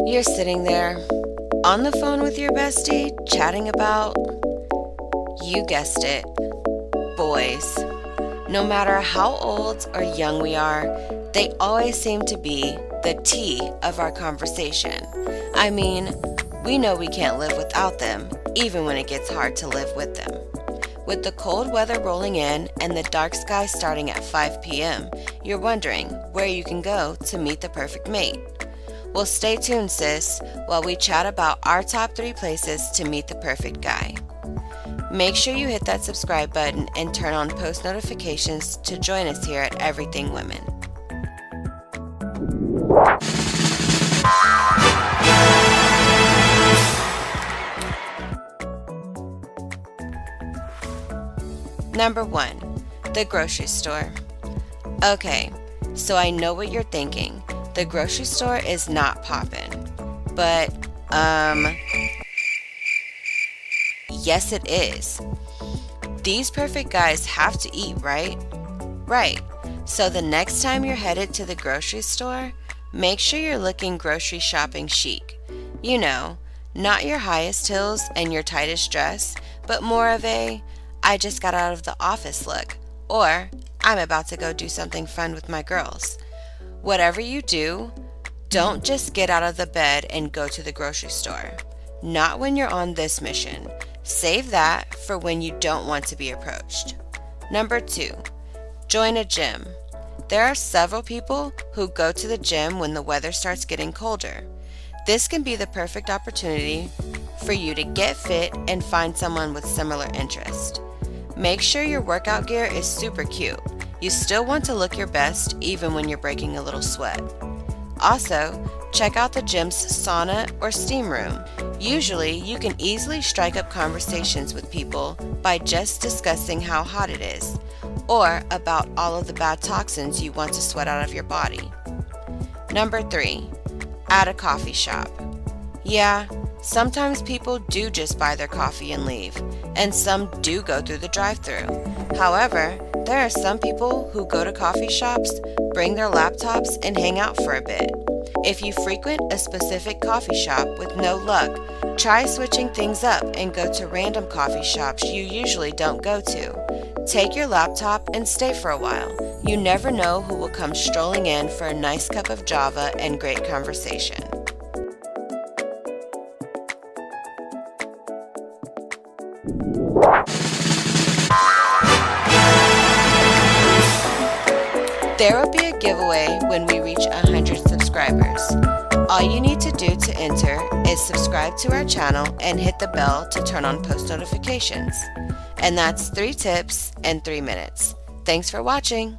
You're sitting there on the phone with your bestie, chatting about, you guessed it, boys. No matter how old or young we are, they always seem to be the T of our conversation. I mean, we know we can't live without them, even when it gets hard to live with them. With the cold weather rolling in and the dark sky starting at 5 p.m., you're wondering where you can go to meet the perfect mate. Well, stay tuned, sis, while we chat about our top 3 places to meet the perfect guy. Make sure you hit that subscribe button and turn on post notifications to join us here at Everything Women. Number 1, the grocery store. Okay, so I know what you're thinking. The grocery store is not poppin'. But, yes it is. These perfect guys have to eat, right? Right. So the next time you're headed to the grocery store, make sure you're looking grocery shopping chic. You know, not your highest heels and your tightest dress, but more of a, I just got out of the office look, or I'm about to go do something fun with my girls. Whatever you do, don't just get out of the bed and go to the grocery store. Not when you're on this mission. Save that for when you don't want to be approached. Number 2, join a gym. There are several people who go to the gym when the weather starts getting colder. This can be the perfect opportunity for you to get fit and find someone with similar interest. Make sure your workout gear is super cute. You still want to look your best even when you're breaking a little sweat. Also, check out the gym's sauna or steam room. Usually, you can easily strike up conversations with people by just discussing how hot it is, or about all of the bad toxins you want to sweat out of your body. Number 3, at a coffee shop. Yeah, sometimes people do just buy their coffee and leave, and some do go through the drive-thru. However, there are some people who go to coffee shops, bring their laptops, and hang out for a bit. If you frequent a specific coffee shop with no luck, try switching things up and go to random coffee shops you usually don't go to. Take your laptop and stay for a while. You never know who will come strolling in for a nice cup of Java and great conversation. There will be a giveaway when we reach 100 subscribers. All you need to do to enter is subscribe to our channel and hit the bell to turn on post notifications. And that's 3 tips in 3 minutes. Thanks for watching.